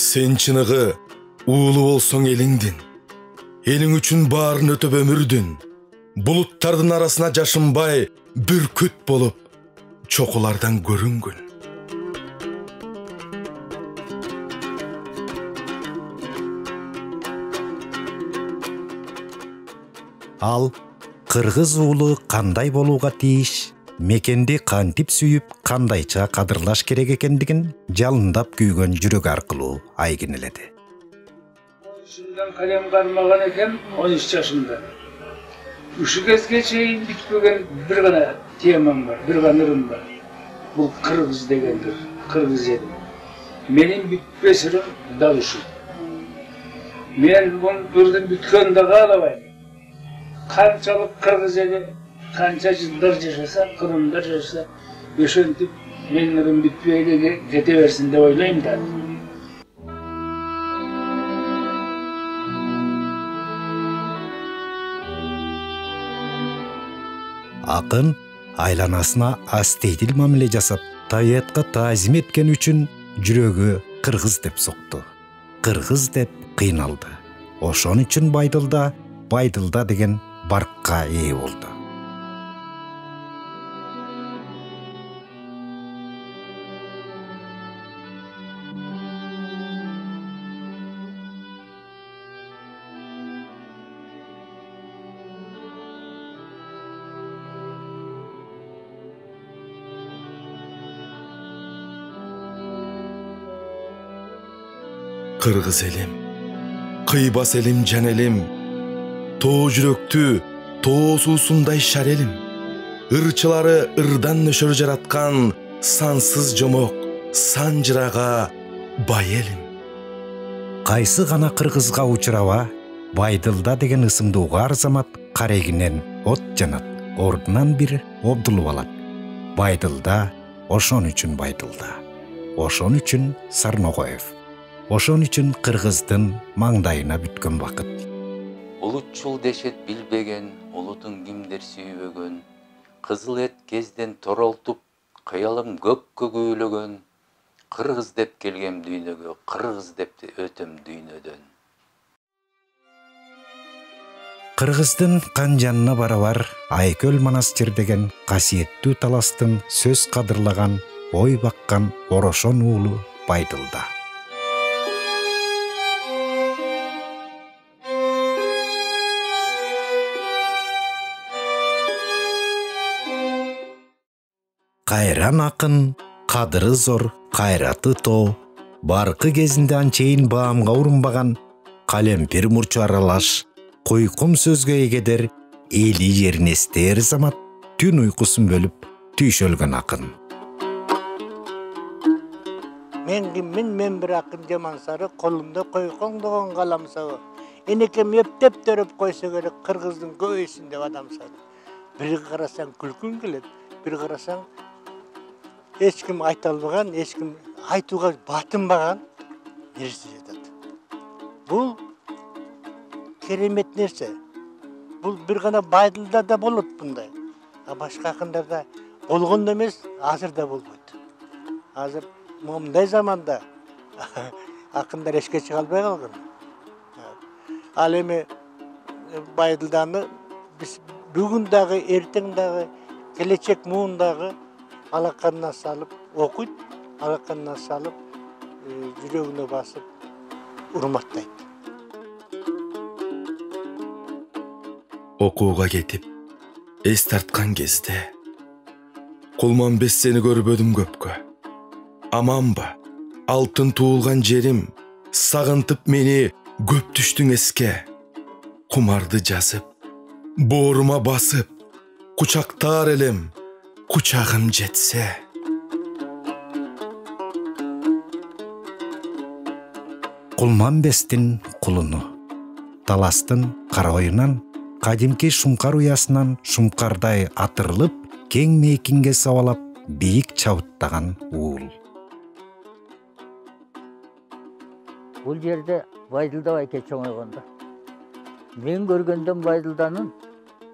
Sen чыныгы уулу болсоң элиңдин. Элиң үчүн баарын өтөп өмүрдүн. Булуттардын арасына жашынбай бүркүт болуп, чокулардан көрүнгүн. Ал кыргыз уулу кандай болууга тийиш, мекенди кантип сүйүп, кандайча кадырлаш керек экендигин жалындап күйгөн жүрөк аркылуу айгинеледи. Şundan kalem karmagan ekem 13 yaşında. Uşu кезге чейин bitpegen bir gana temam var, bir gana ırım var. Bu Kırgız degendir, Kırgız edim. Menin bitpesirim dal uşu. Men bunu birden bitken de kalabayım. Kançalık Kırgız edi, kança yıllar yaşasa, Kırım'da yaşasa, yaşantip menlerin bitpeyge geteversin de oylayım da. Акын айланасына астейдил мамиле жасап, табиятка таазим эткен үчүн жүрөгү кыргыз деп сокту. Кыргыз деп кыйналды. Ошон үчүн Байдылда деген баркка ээ болду. Kırgız elim, kıybas elim can elim, too жүрөктү, too суусундай шар элим. Ырчылары ырдан нөшөр жараткан сансыз жомок, сан жырага бай элим. Кайсы гана кыргызга учураба, Байдылда деген ысымды угаар замат карегинен от жанат, ордунан бир обдулуп алат. Байдылда, ошон үчүн Байдылда, ошон үчүн Сарногоев. Ошон үчүн кыргыздын маңдайына бүткөн вакыт. Улутчул дешет билбеген, улутун кимдер сүйбөгөн, кызыл эт кезден торолтуп, кыялым көккө күүлөгөн, кыргыз деп келгем дүйнөгө, кыргыз деп өтөм дүйнөдөн. Кыргыздын канжанына барабар Айкөл Манастир деген касиеттүү таластын сөз кадырлаган, ой баккан Орошон уулу Байдылда. Кайран акын, кадыры зор, кайраты тоо, баркы кезинде анчейин баамга урунбаган, калемпир мурчу аралаш, койкум сөзгө эгедер, эли жерин эстээр замат, түн уйкусун бөлүп, түйшөлгөн акын. Мен бир акын Жамансары, колумда койкоңдогон каламсабы. Энекем эптеп төрөп койсо керек кыргыздын көбөйсүн деп адамсады. Бир карасаң күлкүң келет, бир карасаң ешкім айта албаган, ешкім айтуға батынбаган нерсе жатат. Бұл керемет нерсе. Бұл бір ғана Байдылда да болот бұндай. Башка акындарда болгондо эмес, азыр да болбойт. Азыр мындай заманда акындар эшке чыга албай калган. Ал эми Байдылданы биз бүгүн дагы, эртең дагы, келечек муун дагы алаканына салып окуйт, алаканына салып жүрөгүнө басып урматтайт. Окууга кетип, эс тарткан кезде Кулманбет сени көрбөдүм көпкө. Аманба, алтын туулган жерим, сагынтып мени көп түштүң эске. Кумарды жазып, боорума басып, кучактар элем, кучагым жетсе. Кулманбестин кулуну, таластын карайынан, кадимки шумкар уясынан шумкардай атырылып, кең мейкинге сабалап, бийик чабыттаган уул. Бул жерде Байдылда байке чоңойгондо. Мен көргөндөн Байдылданын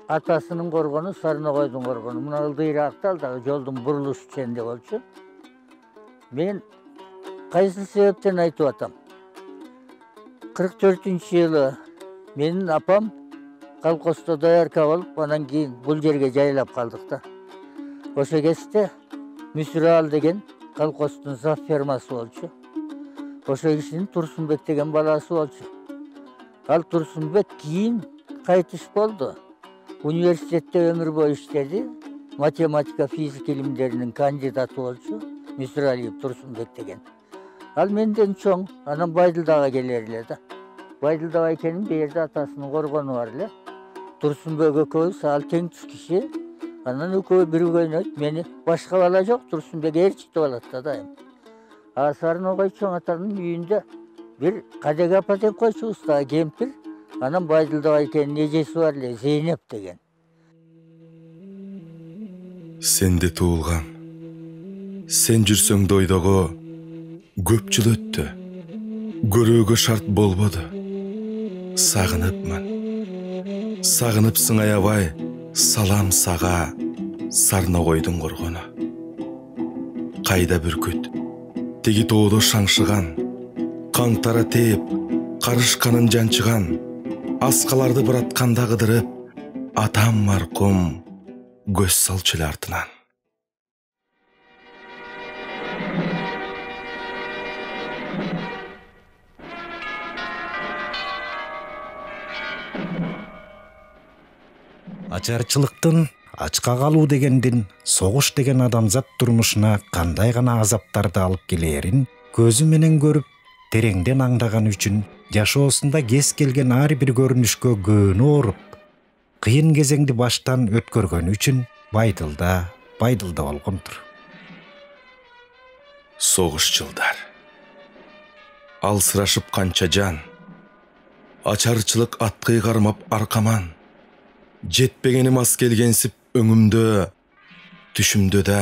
атасынын коргону Сарногойдун коргону. Мына ылдыйраакта алдагы жолдун бурулуш ченде болчу. Мен кайсы себептен айтып атам? 1944-жылы менин апам колхоздо доярка болуп, анан кийин бул жерге жайлап калдык да. Ошо кезде Мүсүрал деген колхоздун зав фермасы болчу. Ошо кишинин Турсунбек деген баласы болчу. Ал Турсунбек кийин кайтыш болду. Университетте өмүр бою иштеди. Математика, физика илимдеринин кандидаты болчу. Мүсүралиев Турсунбек деген. Ал менден чоң, анан Байдылдага келер эле да. Байдылда экенин бу жерде атасынын коргону бар эле. Турсунбек экөөбүз, ал тең түз киши. Анан экөө бирге ойнойт. Мени башка бала жок, Турсунбек ээрчитип алат да дайым. Сарногой чоң атанын үйүндө бир Кадеге апа деп койчубуз да, кемпир. Анан Байдылда экенин эжеси бар эле, Зейнеп деген. Сенде туулгам. Сен жүрсөң дойдого көп жыл өттү. Көрүүгө шарт болбоду. Сагыныпмын. Сагыныпсың аябай, салам сага, Сарногойдун коргону. Кайда бүркүт, теги тоодо шаңшыган, каңтара тээп, карышканын жанчыган, аскаларды биратканда кыдырып, атам маркум көз салчу эле артынан. Ачарчылыктын, ачка калуу дегендин согуш деген адамзат турмушуна кандай гана азаптарды алып келерин көзү менен көрүп, тереңден аңдаган үчүн жашоосунда кез келген ар бир көрүнүшкө көөнү оруп, кыйын кезеңди баштан өткөргөнү үчүн Байдылда болгондур. Согуш жылдар. Алсырашып канча жан, ачарчылык аткый кармап аркаман. Жетпегеним аз келгенсип өңүмдө, түшүмдө да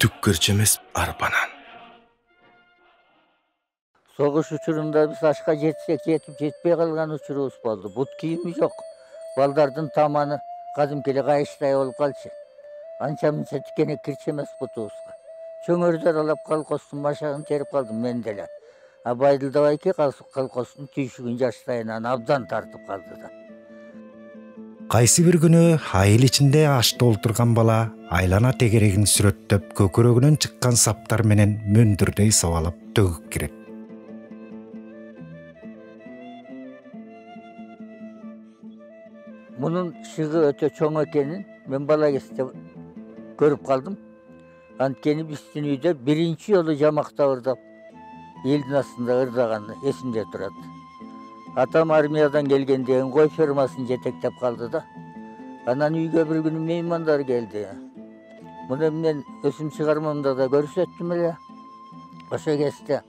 түк көрчемес арпанан. Согуш учурунда биз ашка жетсек жетип, жетпей калган учурубуз болду. Бут кийими жок. Балдардын таманы кадимки эле кайыштай болуп калчу. Анча-мынча тикенек кирчи эмес бутубузга. Чөңөрдөр алап колхоздун машагын терип калдым мен деле. Байдылда байке колхоздун түйшүгүн жаштайынан абдан тартып калды да. Кайсы бир күнү айыл ичинде ашта олтурган бала айлана тегерегин сүрөттөп көкүрөгүнөн чыккан саптар менен мөндүрдөй сабалап төгүп кирет. Мунун шыгы өтө чоң экенин мен бала кезде көрүп калдым. Анткени биздин үйдө биринчи жолу жамакта ырдап, элдин астында ырдаганы эсимде турат. Атам армиядан келгенде кой фермасын жетектеп калды да. Анан үйгө бир күнү меймандар келди. Муну мен өсүм чыгармамда да көрсөттүм эле. Ошо кезде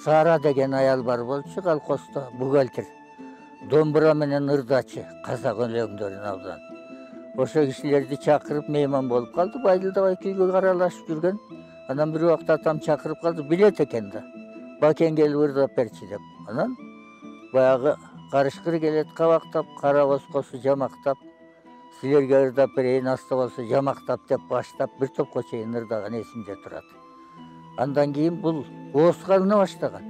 Сара деген аял бар болчу колхоздо, бухгалтер. Домбура менен ырдачы, казак өлөңдөрүн абдан. Ошо кишилерди чакырып мейман болуп калды. Байдылда күйгө каралашып жүргөн. Анан бир убакта атам чакырып калды, билет экен да. Бакен келип ырдап берчи деп. Анан баягы карышкыр келет кабактап, кара боскосу жамактап, силерге ырдап берейин, аста болсо жамактап деп баштап бир топко чейин ырдаган эсимде турат. Андан кийин бул оозга алына баштаган.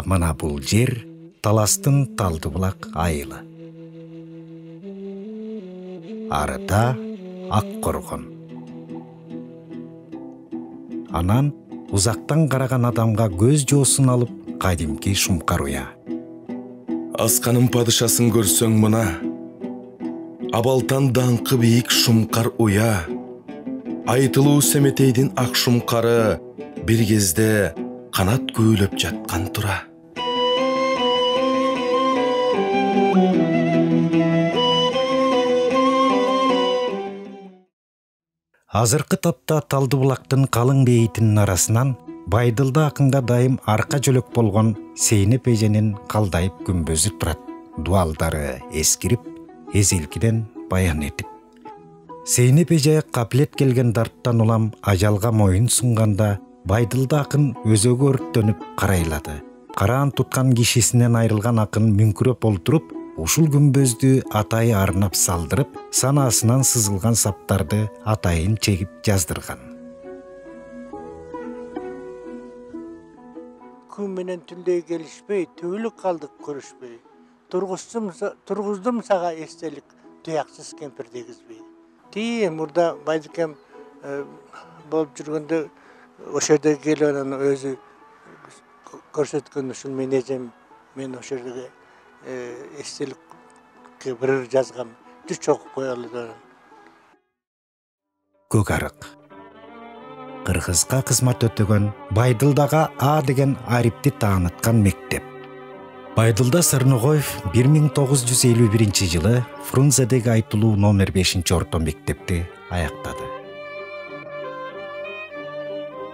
Мына бул жер Таластын Талдыбулак айылы. Арыда Ак Коргон. Анан узактан караган адамга көз жоосун алып кадимки Шумкар уя. Асканын падышасын көрсөң мына, абалтан даңкы бийик Шумкар уя. Айтылуу Семетейдин ак шумкары бир кезде канат көөлөп жаткан тура. Азыркы тапта Талдыбулактын калың бейитинин арасынан Байдылда акынга дайым арка жөлөк болгон Сейнеп эженин калдайып күмбөзү турат. Дуалдары эскирип, эзелкиден баян этип. Сейнеп эже каплет келген дарттан улам ажалга моюн сунганда Байдылда акын өзөгө өрттөнүп карайлады. Караан туткан кишисинен айрылган акын мүңкүрөп олтуруп, ушул күмбөздү атайы арнап салдырып, санаасынан сызылган саптарды атайын чегип жаздырган. күн менен түндөй келишпей, түбүлүк калдык көрүшпөй. Тургуздум сага эстелик, туяксыз кемпир дегизбей. Тие мурда Байдыкем болуп жүргөндө ошо жерде келип анан өзү көрсөткөн ушул мен эжем, мен ошо жерде эстеликке бир жазгам, жүз чогуп коелу деп. Көк арык. Кыргызга кызмат өтөгөн Байдылдага А деген арипти тааныткан мектеп. Байдылда Сырногоев 1951 жылы Фрунзедеги айтылуу номер 5-орто мектепти аяктады.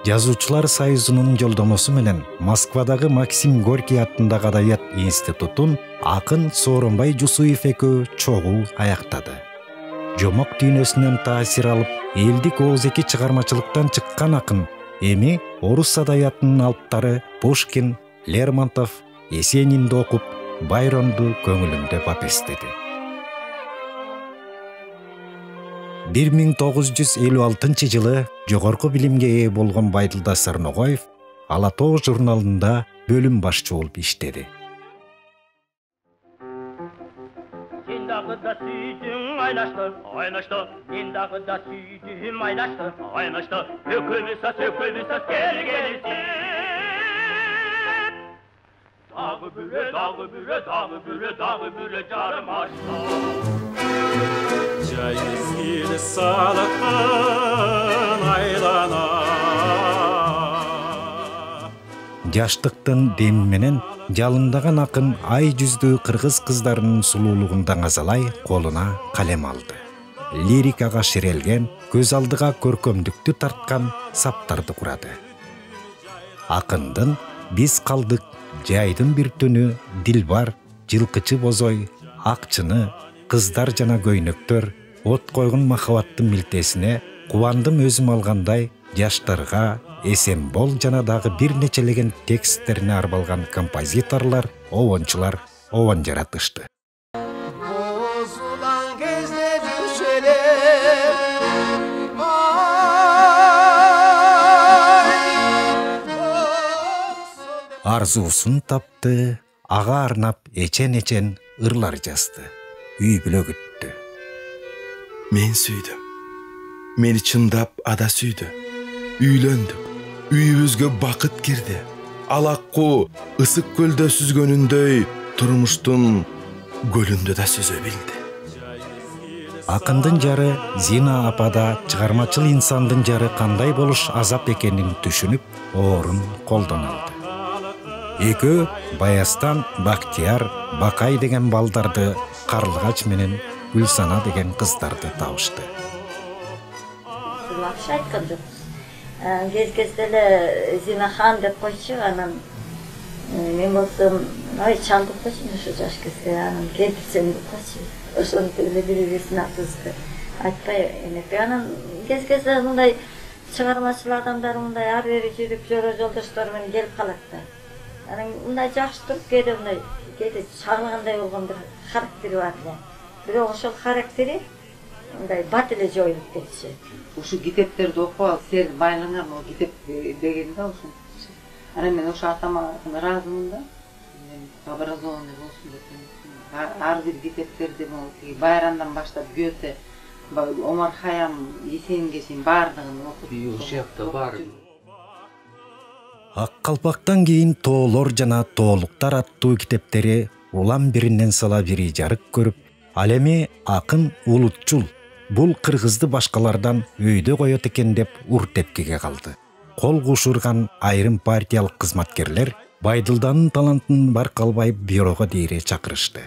Жазуучулар союзунун жолдомосу менен Москвадагы Максим Горький аттындагы Адабият институтун акын Сооронбай Жусуев экөө чогуу аяктады. Жомок дүйнөсүнөн таасир алып, элдик ооз-эки чыгармачылыктан чыккан акын эми орус адабиятынын алыптары Пушкин, Лермонтов, Есенинди окуп, Байронду көңүлүндө бап эстеди. 1956 жылы жогорку билимге ээ болгон Байдылда Сырногоев Ала Тоо журналында бөлүм башчы болуп иштеди. Dağda süydüm aynaştı, aynaştı. Din dağda süydüm aynaştı, aynaştı. Sökülmüş gel gelsin. Dağı büre, dağı büre, dağı büre, dağı büre canım aşkı. Çayızgili salıktan aylana. Жаштыктын деми менен жалындаган акын ай жүздүү кыргыз кыздарынын сулуулугундан азалай колуна калем алды. Лирикага ширелген, көз алдыга көркөмдүктү тарткан саптарды курады. Акындын Биз калдык, Жайдын бир түнү, Дилбар, Жылкычы бозой, Акчыны, Кыздар жана көйнөктөр, От койгон махабаттын милтесине кубандым өзүм алгандай жаштарга эсен бол жана дагы бир нечелеген тексттерине арбалган композиторлор, обончулар обон жаратышты. Арзуусун тапты, ага арнап эчен ырлар жазды, үй бүлө күттү. Мен сүйдүм. Мени чындап ада сүйдү. Үйлөндүк. Үйүбүзгө бакыт кирди. Алакку ысык көлдө сүзгөнүндөй турмуштун көлүндө да сүзө билди. Акындын жары Зина апада чыгармачыл инсандын жары кандай болуш азап экенин түшүнүп, оорун колдон алды. Экөө Баястан, Бактияр, Бакай деген балдарды, Карлыгач менен Гүлсана деген кыздарды табышты. Лапша айткан жокпуз. Кез-кезде эле Зинахан деп койчу, анан мен болсом, ой чалдып койчу ошо жаш кезде, анан келипсем деп койчу. Ошону эле бири-бирисине кызды. Айтпай энекей. Анан кез-кезде мындай чыгармачыл адамдар мындай ар бери жүрүп, жолдоштор менен келип калат да. Анан мындай жакшы туруп, кээде чагылгандай болгон бир характери бар эле. Бирок ошол характери мындай бат эле жоюлуп кетчү. Ушул китептерди окуп алып, сен байлыгыңа могу китеп деген да ушул. Анан мен ошо атама ыраазымын да. Мен образованный болсун деп. Ар бир китептерди могу байрамдан баштап Гёте, Омар Хайям, Есенинге чейин баардыгын окуп. Ушул жакта бар. Ак калпактан кийин Тоолор жана Тоолуктар аттуу китептери улам биринен сала бири жарык көрүп, ал эми акын улутчул, бул кыргызды башкалардан өйдө коет экен деп ур тепкиге калды. Кол кушурган айрым партиялык кызматкерлер Байдылданын талантын баркалбай бюрого дейре чакырышты.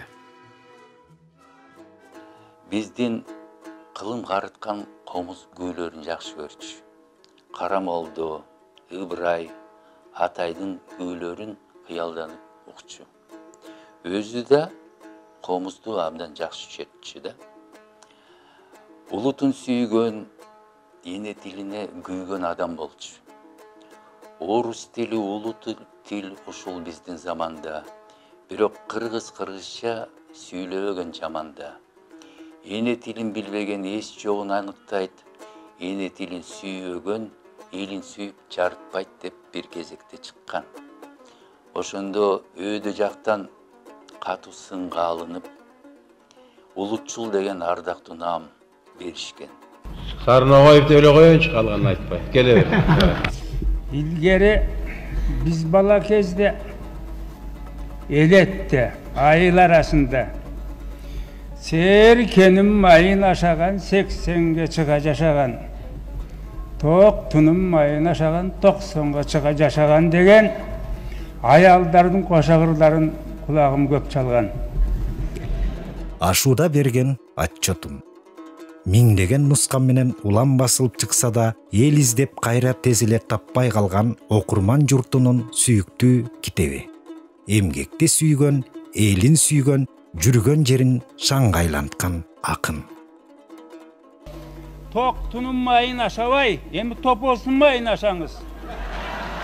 Биздин кылым карыткан комуз күүлөрүн жакшы көрчү. Карамолду, Ыбырай, Атайдын күүлөрүн кыялданып укчу. Өзү да комузду абдан жакшы түшөтчү да. Улутун сүйгөн, эне тилине күйгөн адам болчу. Орус тили, улут тил ушул биздин заманда, бирок кыргызча сүйлөбөгөн жаманда. Эне тилин билбеген эс жогун аныктайт, эне тилин сүйбөгөн элин сүйүп жарытпайт деп бир кезекте чыккан. Ошондо өйдө жактан катуу сынга алынып, улутчул деген ардактуу наам беришкен. Сарноғаев деп эле коеюнчу, калганын айтпай. Келе бер. Илгери биз бала кезде элетте айыл арасында серкеним майын ашаган 80-ге чыга жашаган, ток тунум майын ашаган 90-га чыга жашаган деген аялдардын кошагырларын кулагым көп чалган. Ашууда берген отчетум. Миңдеген нускан менен улам басылып чыкса да, эл издеп кайра тезиле таппай калган окурман журтунун сүйүктүү китеби. Эмгекти сүйгөн, элин сүйгөн, жүргөн жерин шаңгайланткан акын. Ток тунум майын ашабай, эми топосун майын ашаңыз.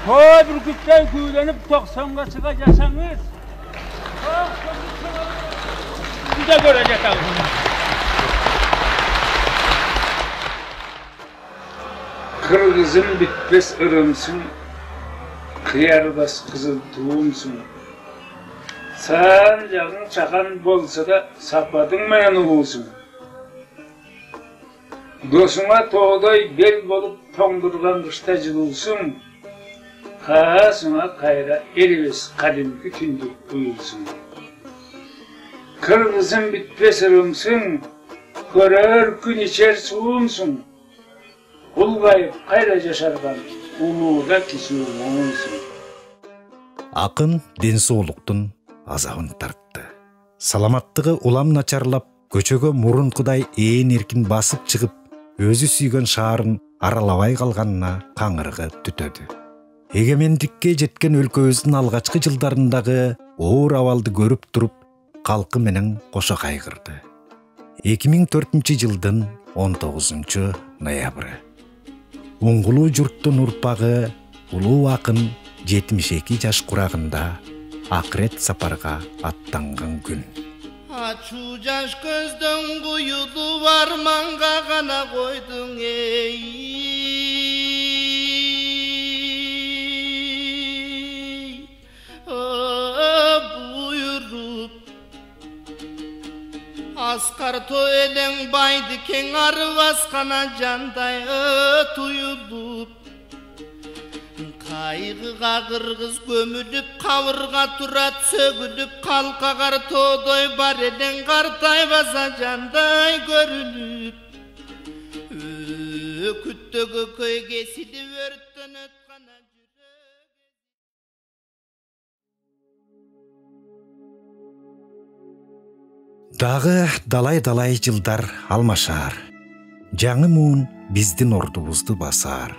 Той бүркүттен күйленип 90-га чыга жашаңыз. Bize göre yeter. Kırgızın bitmez ırımsın, kıyarbas kızıl tuğumsun. Sağın yağın çakan bolsa da sapadın mayanı olsun. Dosuna toğday bel bolup tongdurgan kışta cılılsın. Kaasına kayra erives kadimki tündük uyulsun. Kırgızın bitmez ırımsın, görür gün içer suğumsun. Ulgayıp kayra yaşargan, uluğda kisuğumsun. Акын ден соолуктун азабын тартты. Саламаттыгы улам начарлап, көчөгө мурункудай ээн эркин басып чыгып, өзү сүйгөн шаарын аралабай калганына каңырыгы түтөдү. Эгемендикке жеткен өлкөбүздүн алгачкы жылдарындагы оор абалды көрүп туруп, калкы менен кошо кайгырды. 2004-жылдын 19 ноябры. Уңгулуу журттун урпагы улуу акын 72 жаш курагында акырет сапарга аттанган күн. Ачуу жаш көздөн буюлуп арманга гана койдуң эй. Буйруп аскар той элең байды кең ары баскана жандай туюлуп. Кайгыга кыргыз көмүлүп, кабырга турат сөгүлүп, калкагар тоодой бар элең картай баса жандай көрүнүп. Өкүттөгү көй кесилип өрттөнөт гана жүрөк. Дагы далай-далай жылдар алмашар. Жаңы муун биздин ордубузду басар.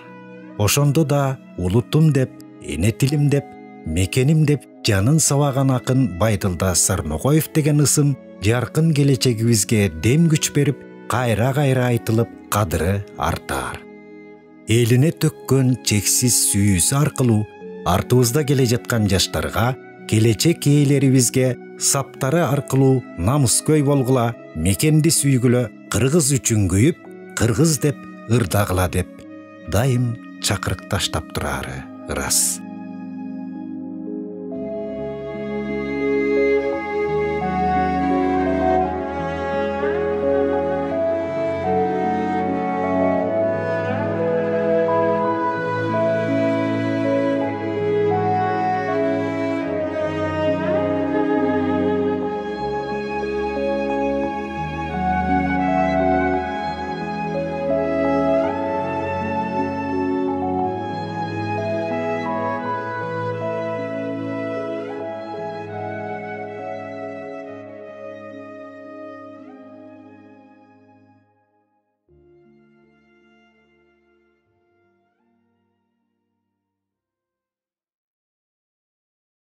Ошондо да улутум деп, эне тилим деп, мекеним деп жанын сабаган акын Байдылда Сарноғоев деген ысым жаркын келечегибизге дем күч берип, кайра-кайра айтылып, кадыры артар. Элине төккөн чексиз сүйүүсү аркылуу артыбызда келе жаткан жаштарга, келечек ээлерибизге саптары аркылуу намыскөй болгула, мекенди сүйгүлө, кыргыз үчүн күйүп, кыргыз деп ырдагыла деп дайым чакырык таштап турары ырас.